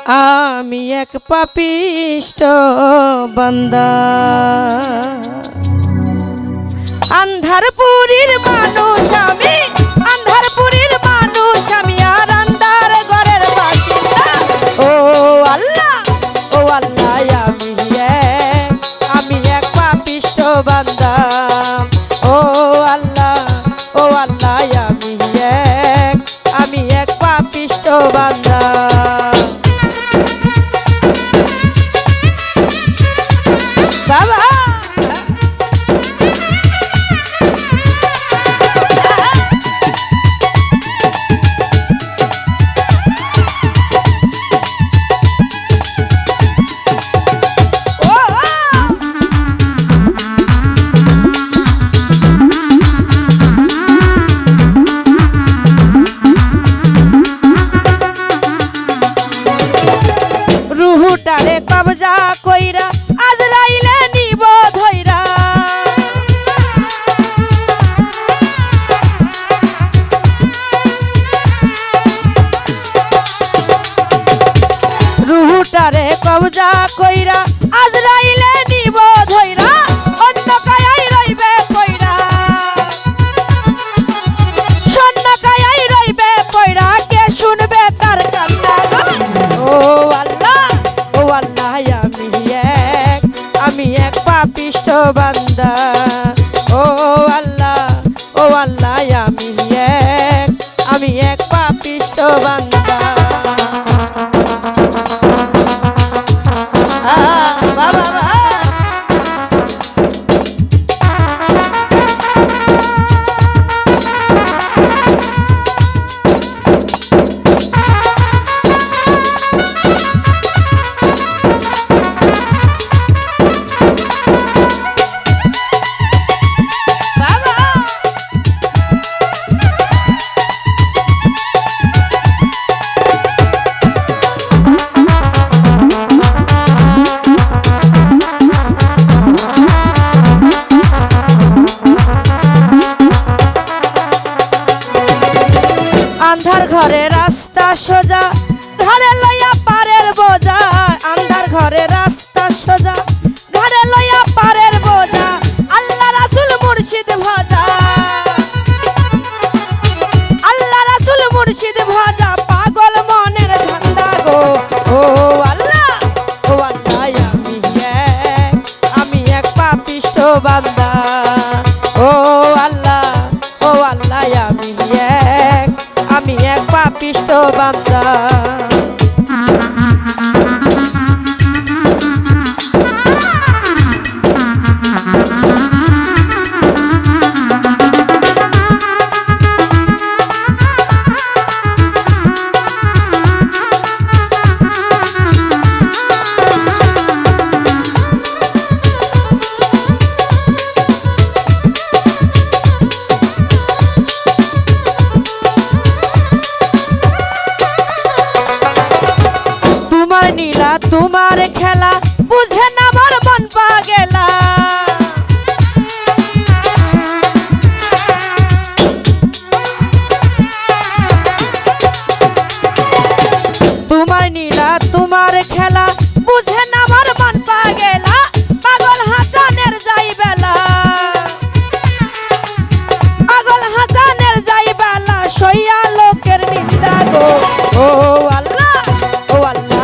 আমি এক পাপিষ্ট বান্দা, আন্ধারপুরীর মানুষ আমি, আন্ধারপুরীর মানুষ আমি, আর আন্ধার ঘরের বাসিন্দা। ও আল্লাহ, ও আল্লাহ, আমি এক পাপিষ্ট বান্দা। ও আল্লাহ, ও আল্লাহ, আমি এক পাপিষ্ট বান্দা। বাবা রুহুটারে কবজা কইরা আজরাইলে নিব ধইরা। রুহুটারে কবজা কইরা আজরাইলে নিব ধইরা, অন্য কায়াই রইবে কইরা, শূন্য কায়াই রইবে কইরা, কে শুনবে তার কান্না। ও আল্লাহ, ও আল্লাহ, আমি এক পাপিষ্ট বান্দা। ও আল্লাহ, ও আল্লাহ, আমি এক পাপিষ্ট বান্দা। বাবা আন্ধার ঘরে রাস্তা সোজা, ঘরে লইয়া পারের বোঝা। আন্ধার ঘরে রাস্তা সোজা, ঘরে লইয়া পারের বোঝা, আল্লাহ রাসূল মুর্শিদ ভজা, আল্লাহ রাসূল মুর্শিদ ভজা, পাগল মনের ধান্দা গো। ও আল্লাহ, ও আল্লাহ, আমি এক পাপিষ্ট বান্দা। ও আল্লাহ, ও আল্লাহ, আমি এক পাপিষ্ট বান্দা। নীলা তোমার খেলা বুঝে না আমার মন পাগেলা। তোমার নীলা তোমার খেলা বুঝে না আমার মন পাগেলা, পাগল হাসানের যাই বেলা, পাগল হাসানের যাই বেলা, সইয়া লোকের নিন্দা গো। ও আল্লাহ, ও আল্লাহ,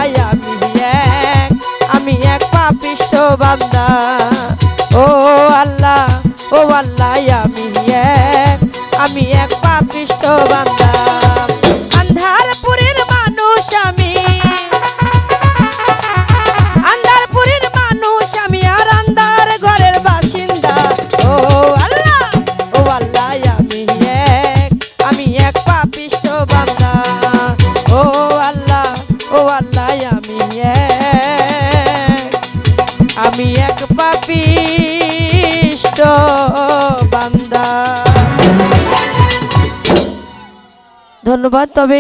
আমি এক পাপিষ্ট বান্দা। ও আল্লাহ, ও আল্লাহ, আমি এক পাপিষ্ট বান্দা। আন্ধারপুরীর মানুষ আমি, আন্ধারপুরীর মানুষ আমি, আর আন্ধার ঘরের বাসিন্দা। ও আল্লাহ, ও আল্লাহ, আমি এক পাপিষ্ট বান্দা। ও আল্লাহ, ও আল্লাহ, আমি এক পাপিষ্ট বান্দা। ধন্যবাদ। তবে